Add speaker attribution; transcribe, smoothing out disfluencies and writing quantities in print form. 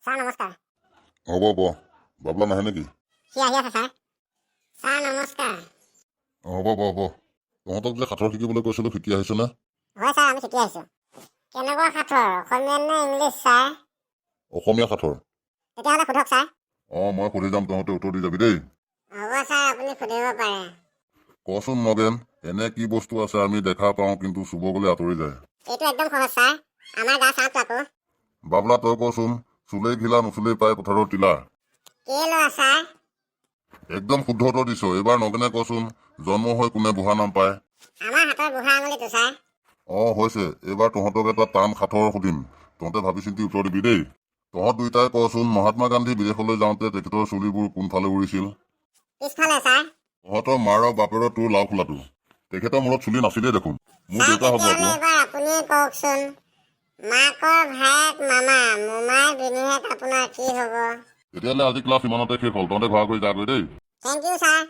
Speaker 1: Sir নমস্কাৰ।
Speaker 2: হ'ব হ'ব বাবলা নাহে নেকি?
Speaker 1: সি আহি আছে ছাৰ। ছাৰ নমস্কাৰ।
Speaker 2: হ'ব হ'ব তহঁতক যে সাঁথৰ শিকিবলৈ কৈছিলোঁ শিকি আহিছনে?
Speaker 1: হয় ছাৰ, আমি শিকি আহিছোঁ। কেনেকুৱা সাঁথৰ, অসমীয়া নে ইংলিছ ছাৰ?
Speaker 2: অসমীয়া সাঁথৰ।
Speaker 1: তেতিয়াহ'লে সোধক ছাৰ।
Speaker 2: মই সুধি যাম, তহঁতে উত্তৰ দি যাবি দেই।
Speaker 1: হ'ব ছাৰ, আপুনি সুধিব পাৰে।
Speaker 2: কচোন নগেন, এনে কি বস্তু আছে আমি দেখা পাওঁ কিন্তু চুব গ'লে আঁতৰি যায়?
Speaker 1: এইটো একদম সহজ ছাৰ, আমাৰ গা চাহটো আকৌ।
Speaker 2: বাবলা তই কচোন, চুলেই ঘিলা নুচুলেই পায় পথাৰৰ টিলা।
Speaker 1: কেলৈ ছাৰ?
Speaker 2: একদম শুদ্ধ উত্তৰ দিছ। এইবাৰ নগেনে কচোন, জন্ম হৈ কোনে বুঢ়া নাম পায়?
Speaker 1: আমাৰ হাতৰ বুঢ়া আঙুলিটো ছাৰ।
Speaker 2: হৈছে। এইবাৰ তহঁতক এটা টান সাঁথৰ সুধিম, তহঁতে ভাবি চিন্তি উত্তৰ দিবি দেই। তহঁত দুইটাই কচোন, মহাত্মা গান্ধী বিদেশলৈ যাওঁতে তেখেতৰ চুলিবোৰ কোনফালে উৰিছিল?
Speaker 1: পিছফালে ছাৰ।
Speaker 2: তহঁতৰ মাৰ আৰু বাপেৰৰ তোৰ লাও খোলাটো। তেখেতৰ মূৰত চুলি নাছিলেই দেখোন। মোৰ
Speaker 1: ছাৰ
Speaker 2: দেউতা হ'ব
Speaker 1: তেতিয়াহ'লে
Speaker 2: আকৌ।
Speaker 1: এবাৰ আপুনিয়ে কওকচোন, মাকৰ ভায়েক মামা মোমাই বিনিহেত আপোনাৰ কি হ'ব?
Speaker 2: তেতিয়াহ'লে আজি ক্লাছ ইমানতে শেষ হ'ল, তহঁতে ঘৰা কৰি যাগৈ দেই।
Speaker 1: Thank you sir.